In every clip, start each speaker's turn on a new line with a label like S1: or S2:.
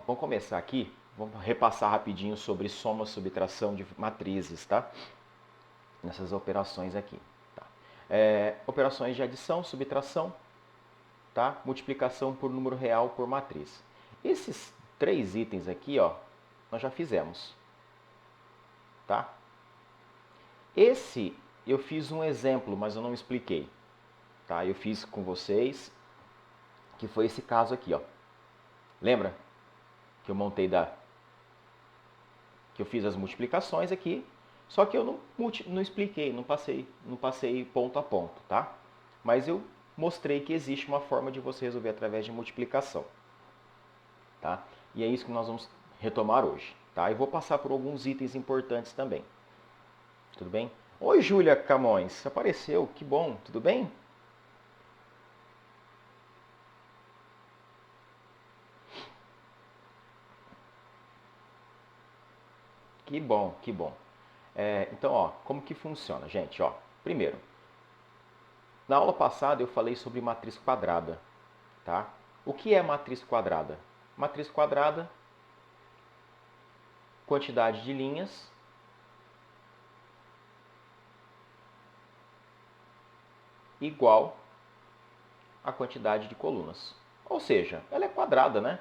S1: vamos começar aqui. Vamos repassar rapidinho sobre soma, subtração de matrizes, tá? Nessas operações aqui. Tá? Operações de adição, subtração, tá? Multiplicação por número real por matriz. Esses 3 itens aqui, ó, nós já fizemos, tá? Esse eu fiz um exemplo, mas eu não expliquei, tá? Eu fiz com vocês, que foi esse caso aqui, ó. Lembra que eu montei que eu fiz as multiplicações aqui, só que eu não expliquei, não passei ponto a ponto, tá? Mas eu mostrei que existe uma forma de você resolver através de multiplicação, tá? E é isso que nós vamos retomar hoje, tá? E vou passar por alguns itens importantes também. Tudo bem? Oi, Júlia Camões, apareceu, que bom, tudo bem? Que bom, que bom. Então, ó, como que funciona, gente? Ó, primeiro, na aula passada eu falei sobre matriz quadrada, tá? O que é matriz quadrada? Matriz quadrada, quantidade de linhas igual a quantidade de colunas. Ou seja, ela é quadrada, né?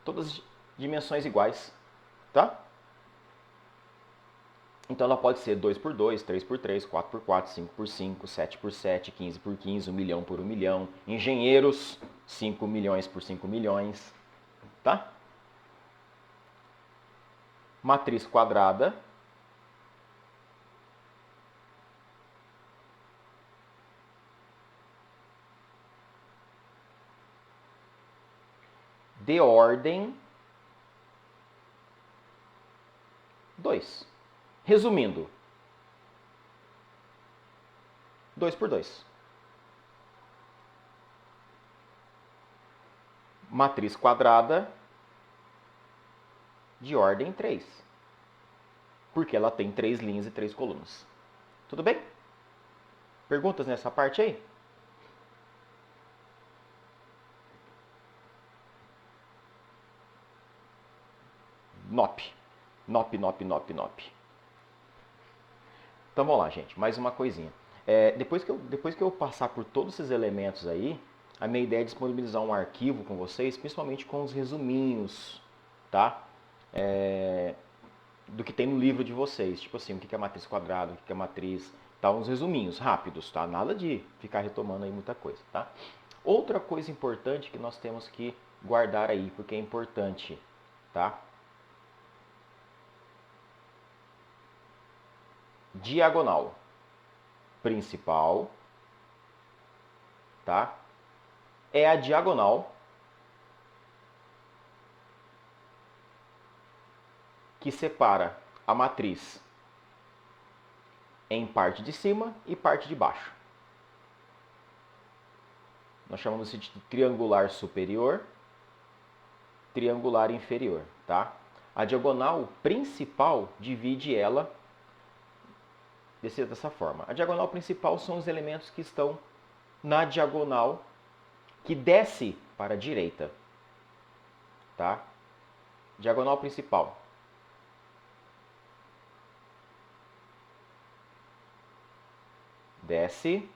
S1: Todas as dimensões iguais, tá? Então ela pode ser 2 por 2, 3 por 3, 4 por 4, 5 por 5, 7 por 7, 15 por 15, 1 milhão por 1 milhão. Engenheiros, 5 milhões por 5 milhões, tá? Matriz quadrada de ordem 2. Resumindo, 2 por 2. Matriz quadrada de ordem 3. Porque ela tem 3 linhas e 3 colunas. Tudo bem? Perguntas nessa parte aí? Nop. Nop, nop, nop, nop. Então vamos lá, gente. Mais uma coisinha. Depois que eu passar por todos esses elementos aí, a minha ideia é disponibilizar um arquivo com vocês, principalmente com os resuminhos, tá? Do que tem no livro de vocês. Tipo assim, o que é matriz quadrada, o que é matriz... Tá, uns resuminhos rápidos, tá? Nada de ficar retomando aí muita coisa, tá? Outra coisa importante que nós temos que guardar aí, porque é importante, tá? Diagonal principal, tá? É a diagonal que separa a matriz em parte de cima e parte de baixo. Nós chamamos isso de triangular superior, triangular inferior, tá? A diagonal principal divide ela dessa forma. A diagonal principal são os elementos que estão na diagonal que desce para a direita, tá? Diagonal principal. Desce,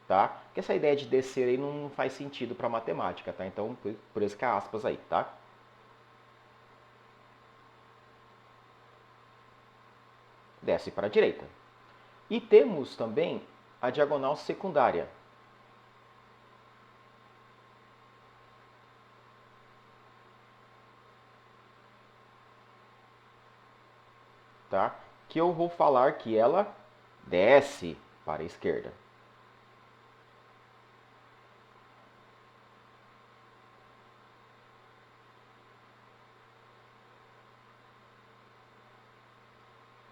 S1: tá? Porque essa ideia de descer aí não faz sentido para matemática, tá? Então, por isso que há aspas aí, tá? Desce para a direita. E temos também a diagonal secundária. Tá? Que eu vou falar que ela desce para a esquerda.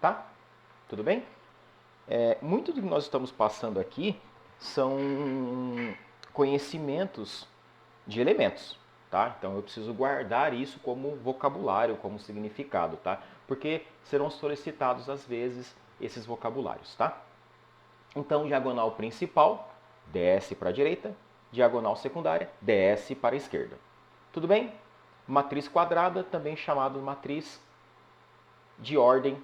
S1: Tá? Tudo bem? Muito do que nós estamos passando aqui são conhecimentos de elementos, tá? Então eu preciso guardar isso como vocabulário, como significado, tá? Porque serão solicitados às vezes esses vocabulários, tá? Então, diagonal principal, desce para a direita, diagonal secundária, desce para a esquerda. Tudo bem? Matriz quadrada, também chamada matriz de ordem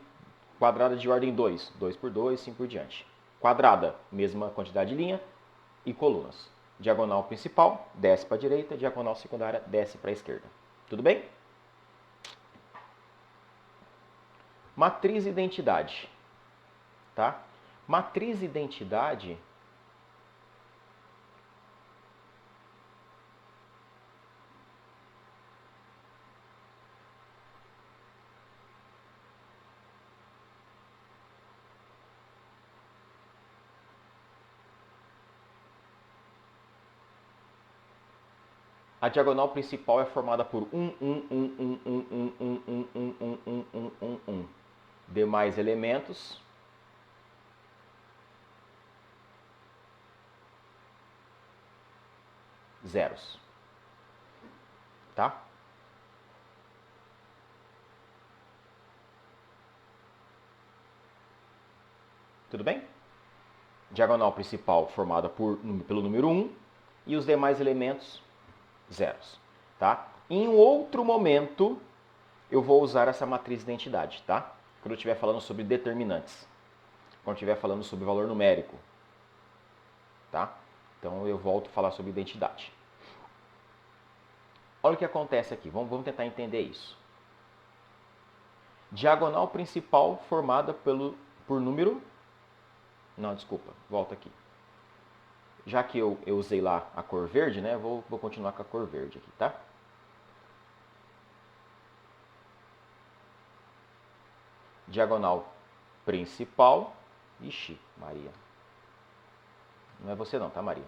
S1: quadrada de ordem 2, 2 por 2, assim por diante. Quadrada, mesma quantidade de linha e colunas. Diagonal principal, desce para a direita, diagonal secundária, desce para a esquerda. Tudo bem? Matriz identidade. Tá? Matriz identidade a diagonal principal é formada por 1. Demais elementos zeros. Tá? Tudo bem? Diagonal principal formada pelo número 1 e os demais elementos zeros. Tá? Em um outro momento, eu vou usar essa matriz de identidade. Tá? Quando eu estiver falando sobre determinantes. Quando eu estiver falando sobre valor numérico. Tá? Então eu volto a falar sobre identidade. Olha o que acontece aqui. Vamos tentar entender isso. Diagonal principal formada por número... Não, desculpa. Volta aqui. Já que eu usei lá a cor verde, né? Vou continuar com a cor verde aqui, tá? Diagonal principal. Ixi, Maria. Não é você não, tá, Maria?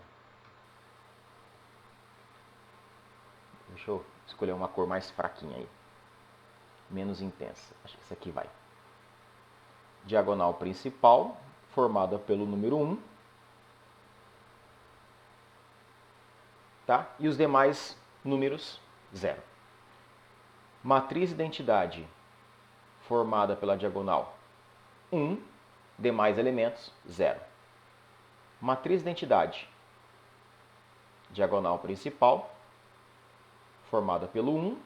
S1: Deixa eu escolher uma cor mais fraquinha aí. Menos intensa. Acho que essa aqui vai. Diagonal principal, formada pelo número 1. Tá? E os demais números, 0. Matriz identidade, formada pela diagonal 1. Demais elementos, 0. Matriz identidade, diagonal principal, formada pelo 1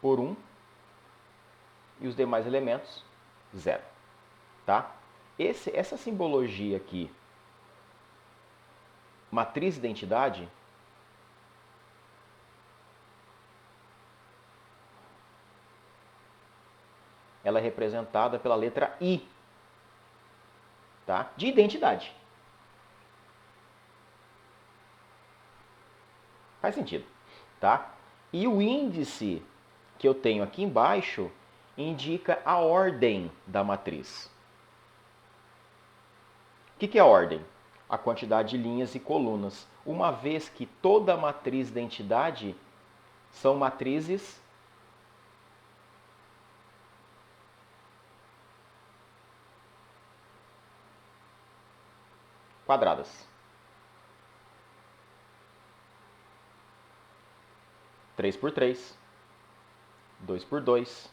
S1: por 1 e os demais elementos, 0. Tá? Essa simbologia aqui, matriz identidade, ela é representada pela letra I, tá? De identidade. Faz sentido, tá? E o índice que eu tenho aqui embaixo indica a ordem da matriz. O que é a ordem? A quantidade de linhas e colunas. Uma vez que toda matriz de identidade são matrizes quadradas. 3 por 3, 2 por 2,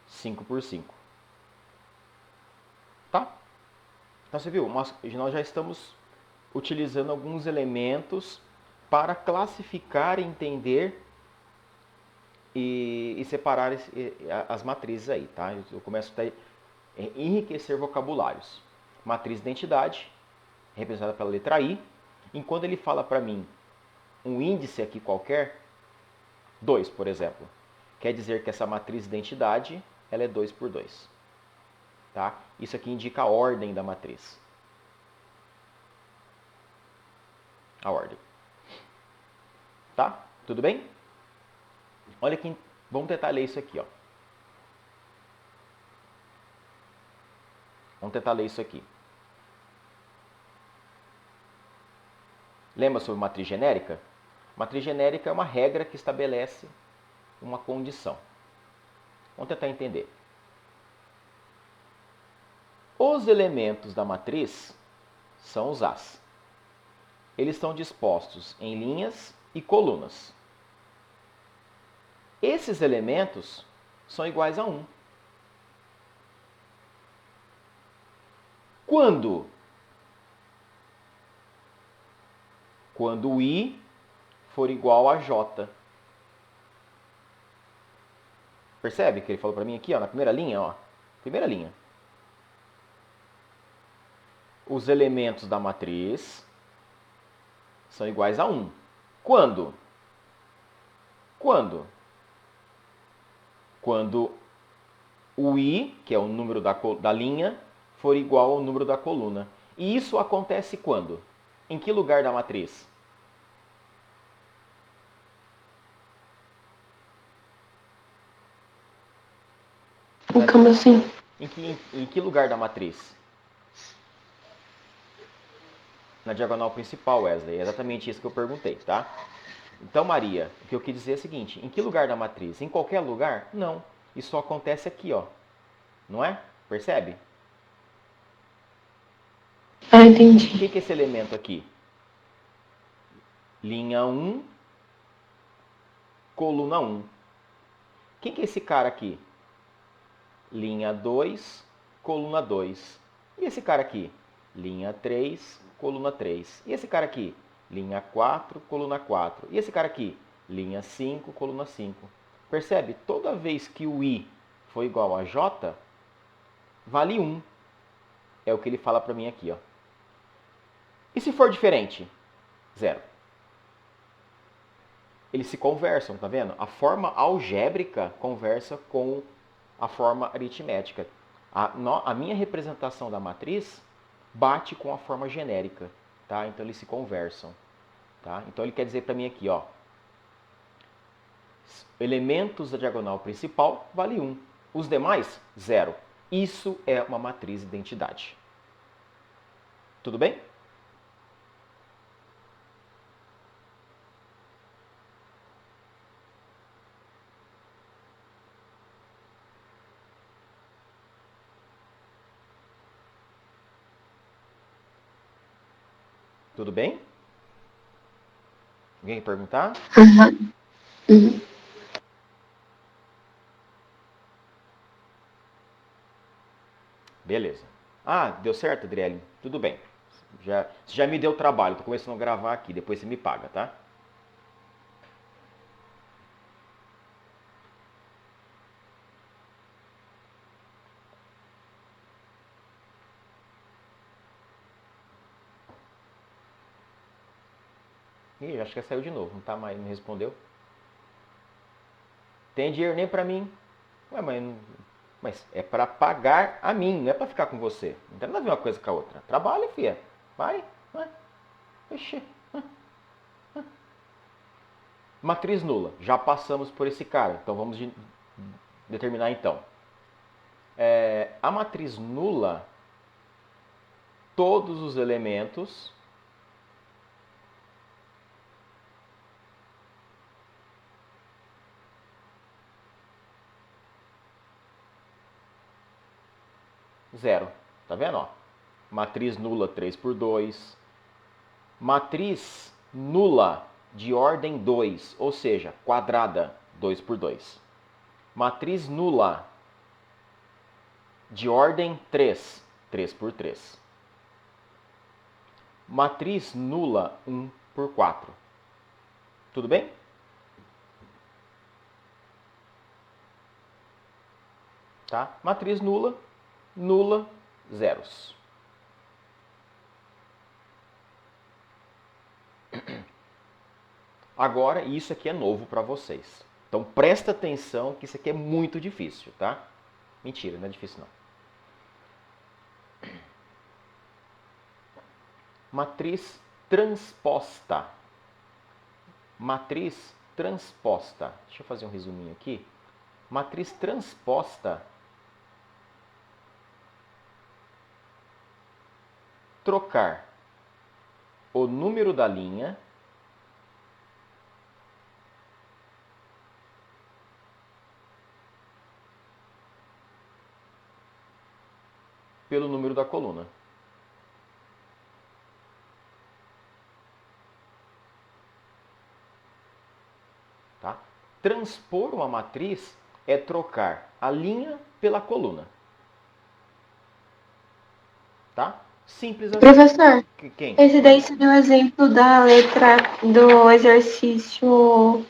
S1: 5 por 5. Tá? Então você viu, nós já estamos utilizando alguns elementos para classificar, entender e separar as matrizes aí, tá? Eu começo a enriquecer vocabulários. Matriz de identidade, representada pela letra I. Enquanto ele fala para mim um índice aqui qualquer, 2, por exemplo, quer dizer que essa matriz de identidade ela é 2 por 2. Tá? Isso aqui indica a ordem da matriz. A ordem. Tá? Tudo bem? Olha aqui, vamos tentar ler isso aqui, ó. Vamos tentar ler isso aqui. Lembra sobre matriz genérica? Matriz genérica é uma regra que estabelece uma condição. Vamos tentar entender. Os elementos da matriz são os As. Eles estão dispostos em linhas e colunas. Esses elementos são iguais a 1. Quando? Quando o I for igual a J. Percebe que ele falou para mim aqui, ó, na primeira linha, ó. Primeira linha. Os elementos da matriz são iguais a 1. Quando? Quando? Quando o I, que é o número da linha, for igual ao número da coluna. E isso acontece quando? Em que lugar da matriz?
S2: Como assim?
S1: Em que lugar da matriz? Na diagonal principal, Wesley. É exatamente isso que eu perguntei, tá? Então, Maria, o que eu quis dizer é o seguinte: em que lugar da matriz? Em qualquer lugar? Não. Isso só acontece aqui, ó. Não é? Percebe?
S2: Ah,
S1: O
S2: entendi.
S1: que é esse elemento aqui? Linha 1, coluna 1. Quem que é esse cara aqui? Linha 2, coluna 2. E esse cara aqui? Linha 3, coluna 3. E esse cara aqui? Linha 4, coluna 4. E esse cara aqui? Linha 5, coluna 5. Percebe? Toda vez que o I for igual a J, vale 1. É o que ele fala para mim aqui, ó. E se for diferente? 0. Eles se conversam, tá vendo? A forma algébrica conversa com a forma aritmética. A minha representação da matriz bate com a forma genérica, tá? Então eles se conversam, tá? Então ele quer dizer para mim aqui, ó, elementos da diagonal principal vale 1, os demais 0. Isso é uma matriz identidade. Tudo bem? Tudo bem? Alguém quer perguntar?
S2: Uhum.
S1: Beleza. Ah, deu certo, Adriele? Tudo bem. Você já me deu trabalho, tô começando a gravar aqui, depois você me paga, tá? Ih, acho que saiu de novo, não tá mais, não respondeu. Tem dinheiro nem pra mim. Ué, mas é pra pagar a mim, não é pra ficar com você. Não tem nada a ver uma coisa com a outra. Trabalha, filha. Vai. Vai. Ixi. Matriz nula. Já passamos por esse cara. Então vamos determinar então. A matriz nula, todos os elementos zero. Tá vendo? Ó? Matriz nula 3 por 2. Matriz nula de ordem 2, ou seja, quadrada 2 por 2. Matriz nula de ordem 3, 3 por 3. Matriz nula 1 por 4. Tudo bem? Tá? Matriz nula, nula, zeros. Agora, isso aqui é novo para vocês. Então presta atenção que isso aqui é muito difícil, tá? Mentira, não é difícil não. Matriz transposta. Matriz transposta. Deixa eu fazer um resuminho aqui. Matriz transposta. Trocar o número da linha pelo número da coluna. Tá? Transpor uma matriz é trocar a linha pela coluna. Tá? Simples assim.
S2: Professor,
S1: Quem?
S2: esse daí seria o exemplo da letra do exercício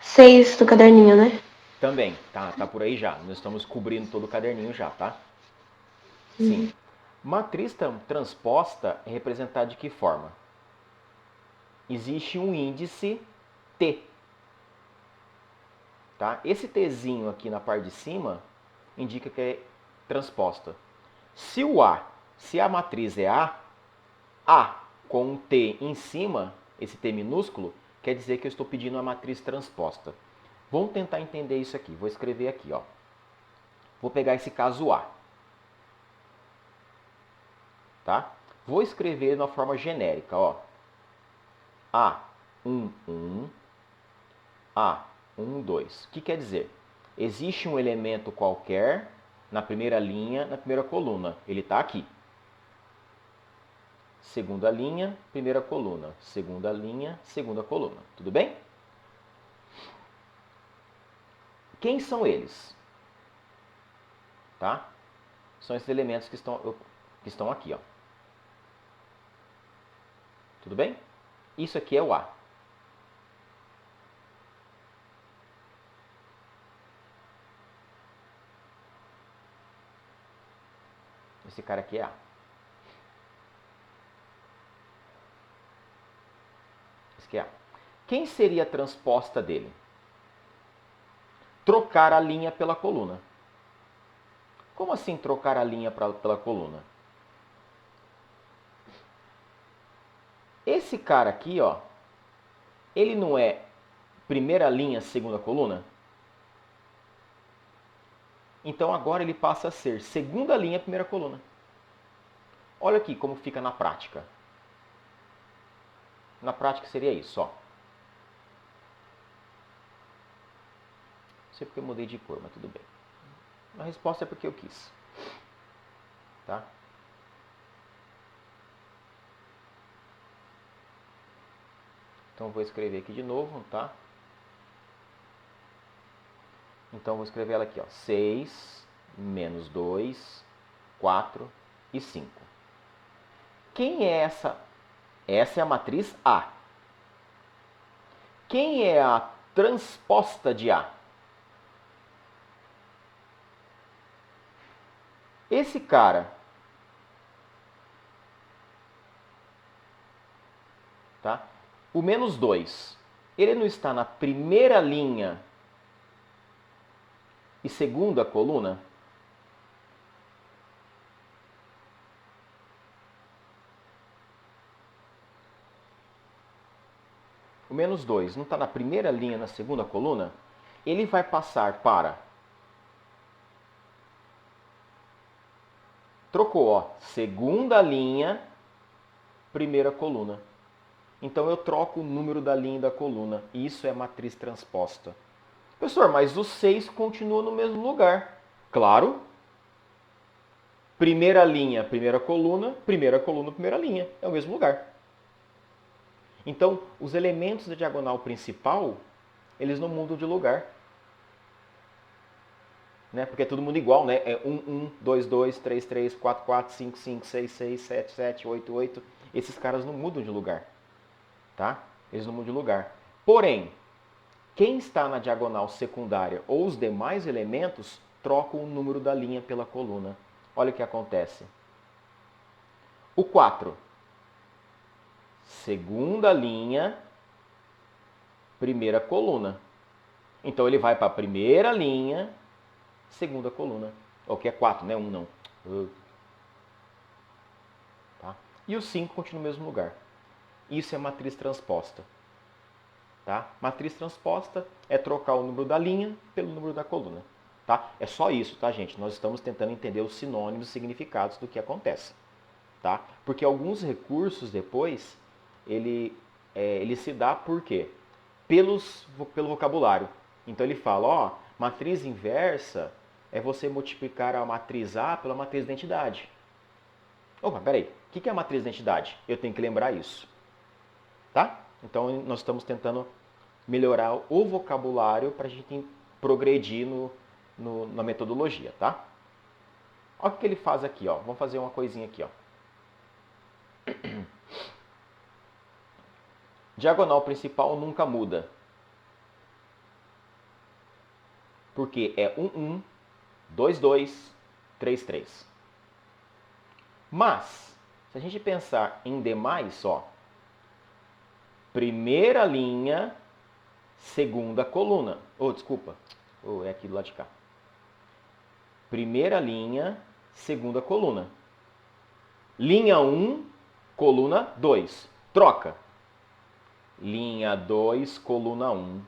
S2: 6 do caderninho, né?
S1: Também, tá por aí já. Nós estamos cobrindo todo o caderninho já, tá? Sim. Matriz transposta é representada de que forma? Existe um índice T. Tá? Esse Tzinho aqui na parte de cima indica que é transposta. Se a matriz é A com um T em cima, esse T minúsculo, quer dizer que eu estou pedindo uma matriz transposta. Vamos tentar entender isso aqui. Vou escrever aqui, ó. Vou pegar esse caso A. Tá? Vou escrever de uma forma genérica, ó. A1, 1, A1, 2. O que quer dizer? Existe um elemento qualquer na primeira linha, na primeira coluna. Ele está aqui. Segunda linha, primeira coluna. Segunda linha, segunda coluna. Tudo bem? Quem são eles? Tá? São esses elementos que estão aqui, ó. Tudo bem? Isso aqui é o A. Esse cara aqui é A. Esse aqui é A. Quem seria a transposta dele? Trocar a linha pela coluna. Como assim trocar a linha pela coluna? Esse cara aqui, ó, ele não é primeira linha, segunda coluna? Então agora ele passa a ser segunda linha, primeira coluna. Olha aqui como fica na prática. Na prática seria isso, ó. Não sei porque eu mudei de cor, mas tudo bem. A resposta é porque eu quis. Tá? Então vou escrever aqui de novo, tá? Então vou escrever ela aqui, ó. 6 menos 2, 4 e 5. Quem é essa? Essa é a matriz A. Quem é a transposta de A? Esse cara. Tá? O menos 2, ele não está na primeira linha e segunda coluna? O menos 2 não está na primeira linha, na segunda coluna? Ele vai passar para... Trocou, ó. Segunda linha, primeira coluna. Então eu troco o número da linha e da coluna. Isso é matriz transposta. Professor, mas o 6 continua no mesmo lugar. Claro. Primeira linha, primeira coluna, primeira linha. É o mesmo lugar. Então, os elementos da diagonal principal, eles não mudam de lugar. Né? Porque é todo mundo igual, né? É 1, 1, 2, 2, 3, 3, 4, 4, 5, 5, 6, 6, 7, 7, 8, 8. Esses caras não mudam de lugar. Tá? Eles não mudam de lugar. Porém, quem está na diagonal secundária ou os demais elementos trocam o número da linha pela coluna. Olha o que acontece. O 4. Segunda linha, primeira coluna. Então ele vai para a primeira linha, segunda coluna. O que é 4, né? 1 não. Tá? E o 5 continua no mesmo lugar. Isso é matriz transposta. Tá? Matriz transposta é trocar o número da linha pelo número da coluna. Tá? É só isso, tá, gente? Nós estamos tentando entender os sinônimos e significados do que acontece. Tá? Porque alguns recursos depois, ele se dá por quê? Pelo vocabulário. Então ele fala, ó, matriz inversa é você multiplicar a matriz A pela matriz da entidade. Opa, peraí, o que é a matriz da entidade? Eu tenho que lembrar isso. Tá? Então nós estamos tentando melhorar o vocabulário para a gente progredir na metodologia, tá? Olha o que ele faz aqui, ó. Vamos fazer uma coisinha aqui, ó. Diagonal principal nunca muda. porque é 1, 1, 2, 2, 3, 3. Mas, se a gente pensar em demais, ó, primeira linha, segunda coluna. Desculpa. É aqui do lado de cá. Primeira linha, segunda coluna. Linha 1, coluna 2. Troca. Linha 2, coluna 1.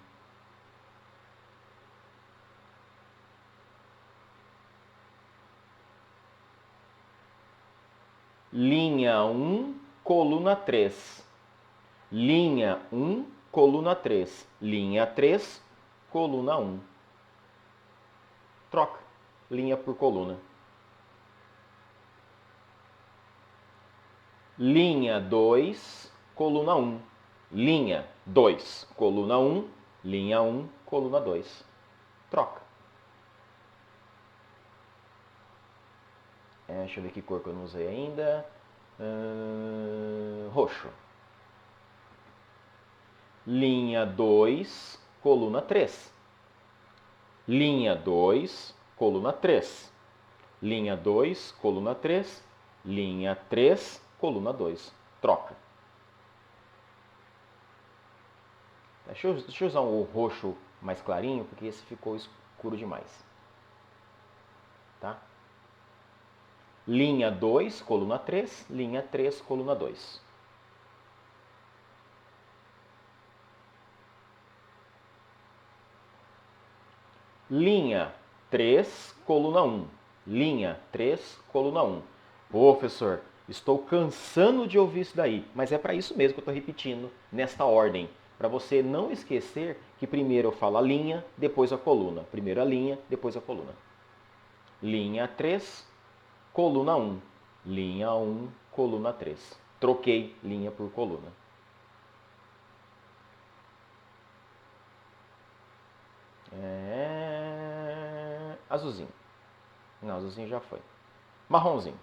S1: Linha 1, coluna 3. Linha 1, coluna 3. Linha 3, coluna 1. Troca. Linha por coluna. Linha 2, coluna 1. Linha 2, coluna 1. Linha 1, coluna 2. Troca. Deixa eu ver que cor que eu não usei ainda. Roxo. Linha 2, coluna 3. Linha 2, coluna 3. Linha 2, coluna 3. Linha 3, coluna 2. Troca. Deixa eu usar o roxo mais clarinho, porque esse ficou escuro demais. Tá? Linha 2, coluna 3. Linha 3, coluna 2. Linha 3, coluna 1. Linha 3, coluna 1. Professor, estou cansando de ouvir isso daí, mas é para isso mesmo que eu estou repetindo nesta ordem. Para você não esquecer que primeiro eu falo a linha, depois a coluna. Primeiro a linha, depois a coluna. Linha 3, coluna 1. Linha 1, coluna 3. Troquei linha por coluna. Azulzinho. Não, azulzinho já foi. Marronzinho.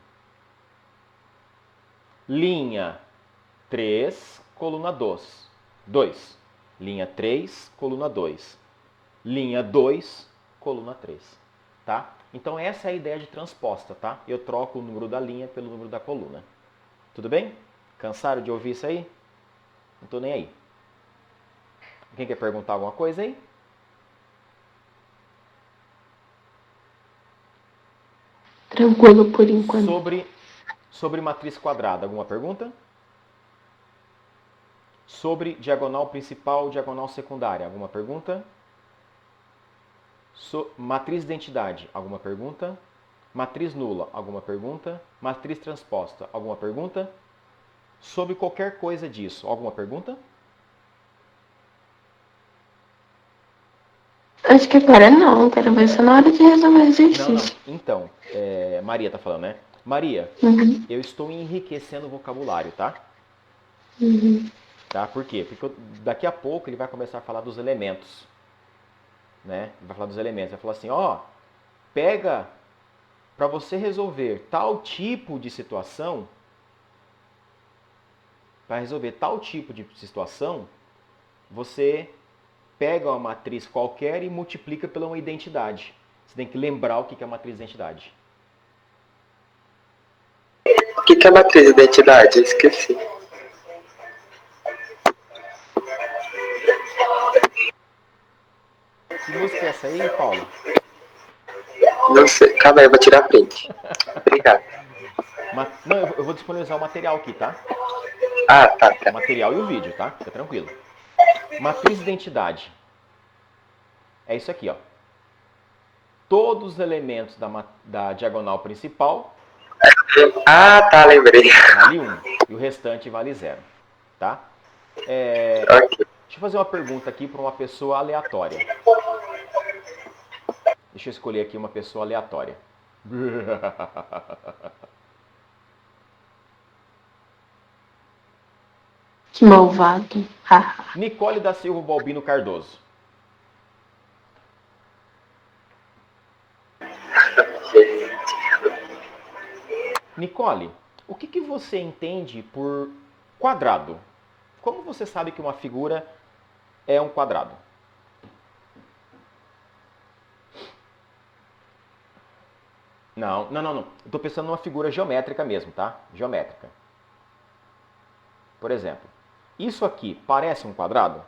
S1: Linha 3, coluna 2. 2. Linha 3, coluna 2. Linha 2, coluna 3. Tá? Então essa é a ideia de transposta, tá? Eu troco o número da linha pelo número da coluna. Tudo bem? Cansaram de ouvir isso aí? Não tô nem aí. Quem quer perguntar alguma coisa aí?
S2: Tranquilo por enquanto.
S1: Sobre matriz quadrada, alguma pergunta? Sobre diagonal principal, diagonal secundária, alguma pergunta? Matriz identidade, alguma pergunta? Matriz nula, alguma pergunta? Matriz transposta, alguma pergunta? Sobre qualquer coisa disso, alguma pergunta?
S2: Acho que agora não, quero ver só na hora de resolver o exercício.
S1: Não. Então, Maria tá falando, né? Maria, eu estou enriquecendo o vocabulário, tá? Tá? Por quê? Porque daqui a pouco ele vai começar a falar dos elementos. Né? Vai falar dos elementos. Vai falar assim, pega para você resolver tal tipo de situação, para resolver tal tipo de situação, você pega uma matriz qualquer e multiplica pela uma identidade. Você tem que lembrar o que é a matriz de identidade.
S3: O que é matriz de identidade? Eu esqueci.
S1: Que música é essa aí, Paulo?
S3: Não sei. Calma aí, eu vou tirar print. Obrigado.
S1: Não, eu vou disponibilizar o material aqui, tá?
S3: Ah, tá.
S1: O material e o vídeo, tá? Fica tranquilo. Matriz de identidade. É isso aqui, ó. Todos os elementos da diagonal principal
S3: Ah, tá, lembrei.
S1: vale 1 e o restante vale 0, tá?
S3: Ok.
S1: Deixa eu fazer uma pergunta aqui para uma pessoa aleatória. Deixa eu escolher aqui uma pessoa aleatória.
S2: Que malvado.
S1: Nicole da Silva Balbino Cardoso. Nicole, o que você entende por quadrado? Como você sabe que uma figura é um quadrado? Não, não, não, não. Eu estou pensando numa figura geométrica mesmo, tá? Geométrica. Por exemplo, isso aqui parece um quadrado?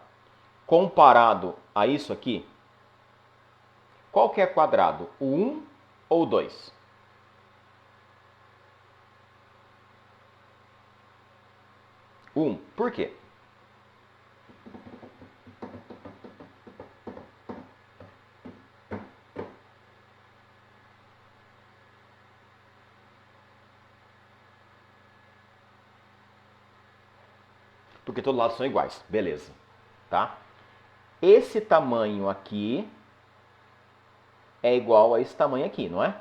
S1: Comparado a isso aqui, qual que é quadrado? O 1 ou o 2? O 1. Por quê? Porque todos os lados são iguais. Beleza. Tá? Esse tamanho aqui é igual a esse tamanho aqui, não é?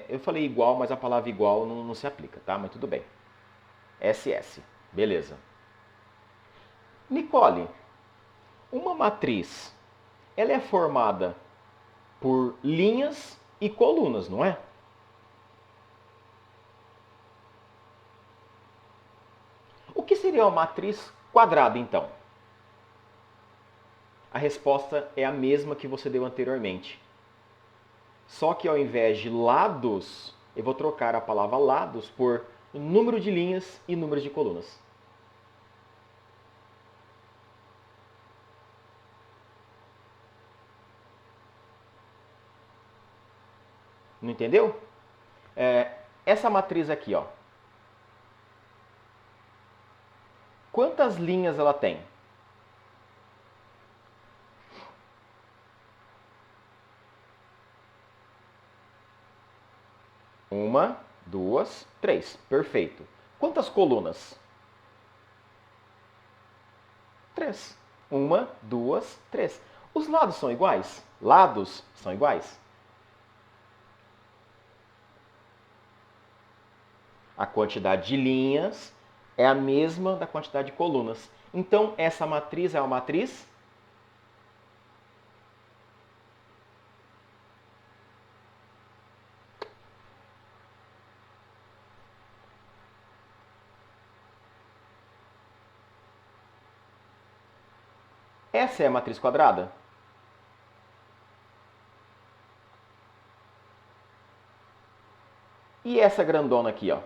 S1: Eu falei igual, mas a palavra igual não se aplica, tá? Mas tudo bem. SS. Beleza. Nicole, uma matriz, ela é formada por linhas e colunas, não é? O que seria uma matriz quadrada, então? A resposta é a mesma que você deu anteriormente. Só que ao invés de lados, eu vou trocar a palavra lados por número de linhas e número de colunas. Não entendeu? Essa matriz aqui, ó. Quantas linhas ela tem? Uma, duas, três. Perfeito. Quantas colunas? Três. Uma, duas, três. Os lados são iguais? Lados são iguais? A quantidade de linhas é a mesma da quantidade de colunas. Então, essa matriz é uma matriz essa é a matriz quadrada? E essa grandona aqui, ó?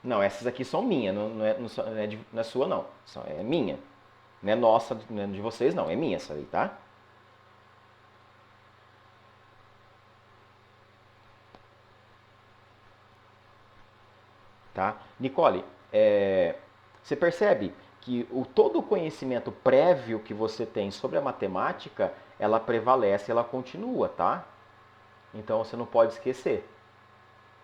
S1: Não, essas aqui são minhas, não é sua não. É minha. Não é nossa, não é de vocês não, é minha essa aí, tá? Tá? Nicole, você percebe que todo o conhecimento prévio que você tem sobre a matemática, ela prevalece, ela continua, tá? Então você não pode esquecer.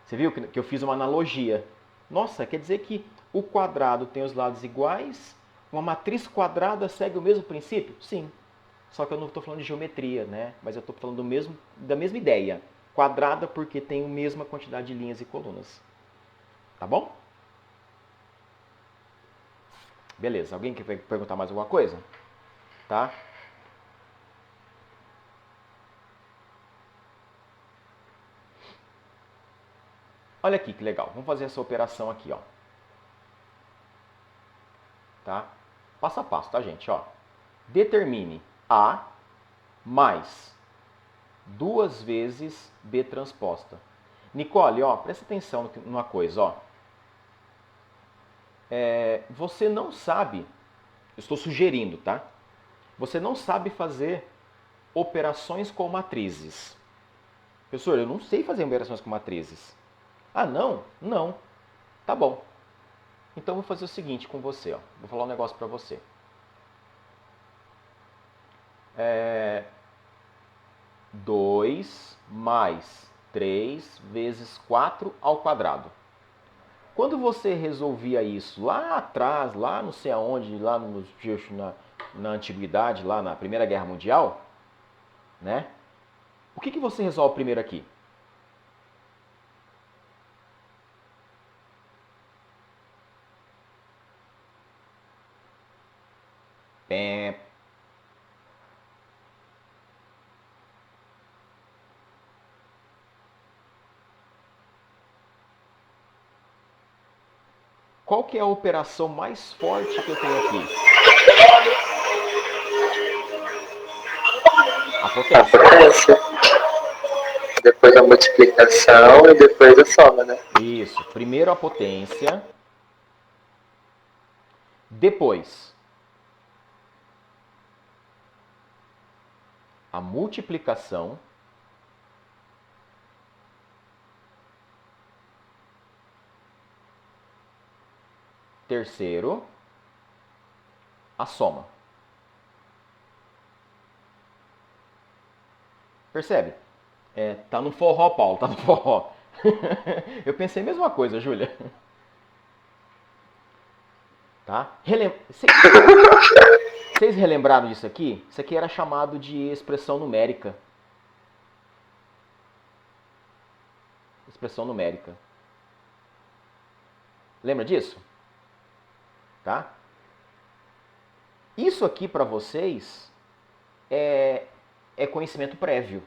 S1: Você viu que eu fiz uma analogia? Nossa, quer dizer que o quadrado tem os lados iguais? Uma matriz quadrada segue o mesmo princípio? Sim. Só que eu não estou falando de geometria, né? Mas eu estou falando da mesma ideia. Quadrada porque tem a mesma quantidade de linhas e colunas. Tá bom? Beleza. Alguém quer perguntar mais alguma coisa? Tá? Olha aqui que legal. Vamos fazer essa operação aqui, ó. Tá? Passo a passo, tá, gente? Ó. Determine A mais 2 vezes B transposta. Nicole, ó, presta atenção numa coisa, ó. Você não sabe, eu estou sugerindo, tá? Você não sabe fazer operações com matrizes. Professor, eu não sei fazer operações com matrizes. Ah, não? Não. Tá bom. Então eu vou fazer o seguinte com você, ó. Vou falar um negócio para você. 2 mais 3 vezes 4 ao quadrado. Quando você resolvia isso lá atrás, lá não sei aonde, lá na antiguidade, lá na Primeira Guerra Mundial, né? O que você resolve primeiro aqui? Pé. Qual que é a operação mais forte que eu tenho aqui? A
S3: A
S1: potência.
S3: potência. Depois a multiplicação e depois a soma, né?
S1: Isso. Primeiro a potência. Depois a multiplicação. Terceiro, a soma. Percebe? Tá no forró, Paulo, tá no forró. Eu pensei a mesma coisa, Júlia. Tá? Vocês relembraram disso aqui? Isso aqui era chamado de expressão numérica. Expressão numérica. Lembra disso? Tá? Isso aqui para vocês é conhecimento prévio.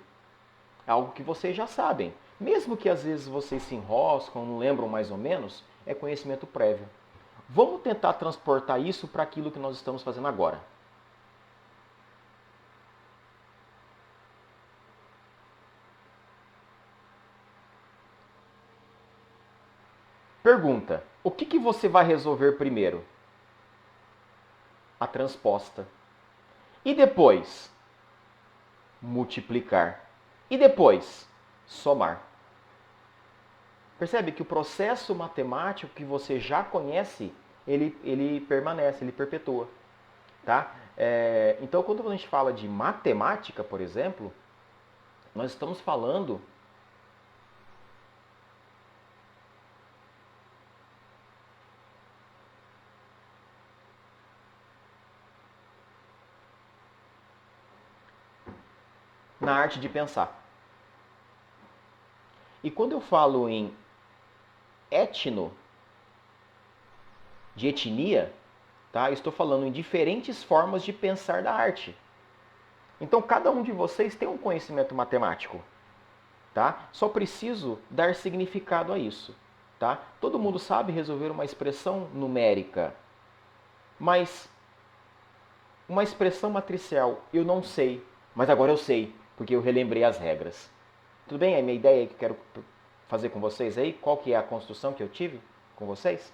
S1: É algo que vocês já sabem. Mesmo que às vezes vocês se enroscam, não lembram mais ou menos, é conhecimento prévio. Vamos tentar transportar isso para aquilo que nós estamos fazendo agora. Pergunta: o que você vai resolver primeiro? A transposta. E depois? Multiplicar. E depois? Somar. Percebe que o processo matemático que você já conhece, ele permanece, ele perpetua. Tá? Então, quando a gente fala de matemática, por exemplo, nós estamos falando na arte de pensar. E quando eu falo em de etnia, tá? Eu estou falando em diferentes formas de pensar da arte. Então, cada um de vocês tem um conhecimento matemático, tá? Só preciso dar significado a isso, tá? Todo mundo sabe resolver uma expressão numérica, mas uma expressão matricial eu não sei, mas agora eu sei, porque eu relembrei as regras. Tudo bem? A minha ideia que eu quero fazer com vocês aí, qual que é a construção que eu tive com vocês?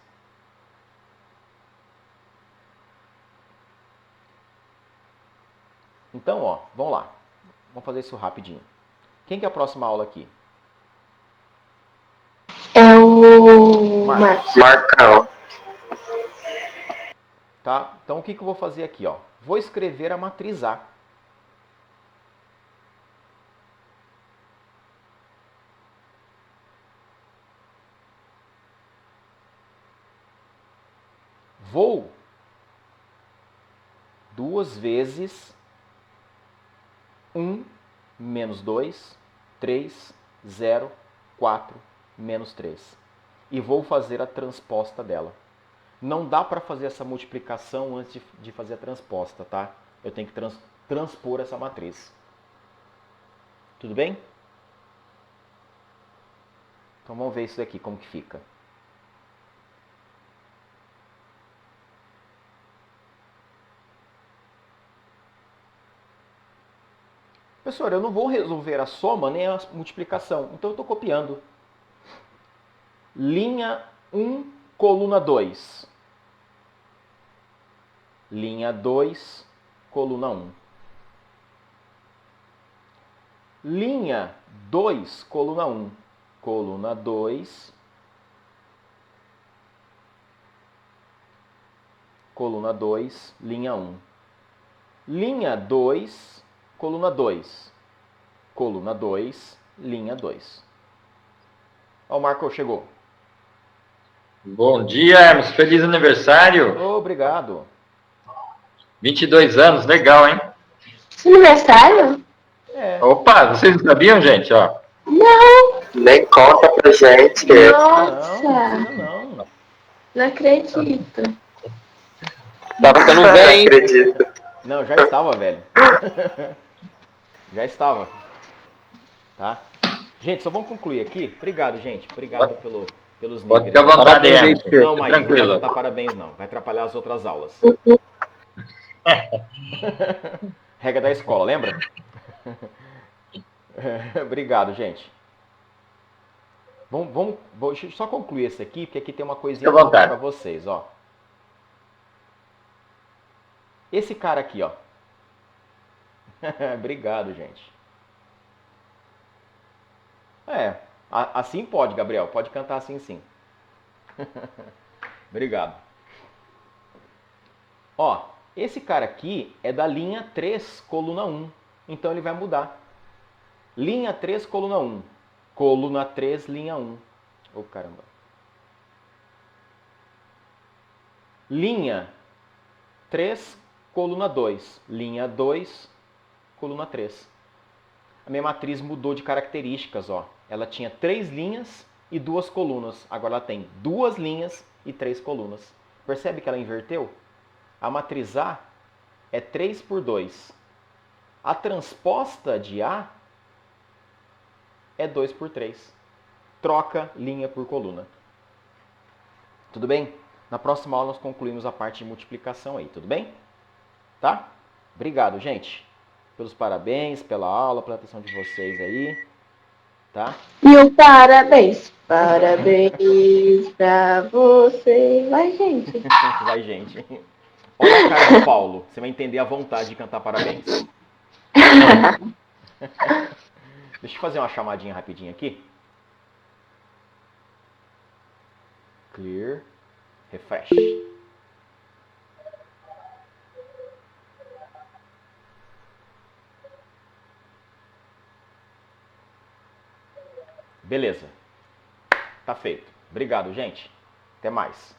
S1: Então, ó, vamos lá. Vamos fazer isso rapidinho. Quem que é a próxima aula aqui?
S2: É o
S1: Marcos.
S3: Marcão.
S1: Tá? Então, o que eu vou fazer aqui? Ó? Vou escrever a matriz A. Vou 2 vezes 1 menos 2, 3, 0, 4, menos 3. E vou fazer a transposta dela. Não dá para fazer essa multiplicação antes de fazer a transposta, tá? Eu tenho que transpor essa matriz. Tudo bem? Então vamos ver isso daqui, como que fica. Professor, eu não vou resolver a soma nem a multiplicação, então eu estou copiando. Linha 1, coluna 2. Linha 2, coluna 1. Linha 2, coluna 1. Coluna 2. Coluna 2, linha 1. Linha 2, coluna 2. Coluna 2, linha 2. Ó, o Marco chegou.
S4: Bom dia, Hermes. Feliz aniversário.
S1: Obrigado.
S4: 22 anos, legal, hein?
S2: aniversário?
S4: Opa, vocês não sabiam, gente? Ó.
S2: Não,
S3: Nem conta pra gente.
S2: nossa,
S1: Não precisa não.
S2: não acredito.
S4: Tava ficando
S3: Não
S4: bem.
S3: acredito.
S1: Não, já estava, velho. Já estava. Tá? Gente, só vamos concluir aqui. Obrigado, gente. Obrigado pelos
S4: Pode
S1: níveis.
S4: ficar à vontade,
S3: Parabéns,
S4: Emerson.
S1: Não, mas não vai
S4: Tranquilo.
S1: cantar parabéns não. Vai atrapalhar as outras aulas. Regra da escola, lembra? Obrigado, gente. Deixa eu só concluir esse aqui, porque aqui tem uma coisinha
S4: Fica à vontade.
S1: para vocês, ó. Esse cara aqui, ó. Obrigado, gente. Assim pode, Gabriel. Pode cantar assim, sim. Obrigado. Ó, esse cara aqui é da linha 3, coluna 1. Então ele vai mudar. Linha 3, coluna 1. Coluna 3, linha 1. Oh, caramba. Linha 3, coluna 2. Linha 2, coluna 3. A minha matriz mudou de características, ó. Ela tinha 3 linhas e 2 colunas. Agora ela tem 2 linhas e 3 colunas. Percebe que ela inverteu? A matriz A é 3 por 2. A transposta de A é 2 por 3. Troca linha por coluna. Tudo bem? Na próxima aula nós concluímos a parte de multiplicação aí, tudo bem? Tá? Obrigado, gente. Pelos parabéns, pela aula, pela atenção de vocês aí. Tá?
S2: E o parabéns. Parabéns pra você. Vai, gente.
S1: Vai, gente. Olha a cara do Paulo. Você vai entender a vontade de cantar parabéns. Deixa eu fazer uma chamadinha rapidinho aqui. Clear. Refresh. Beleza. Tá feito. Obrigado, gente. Até mais.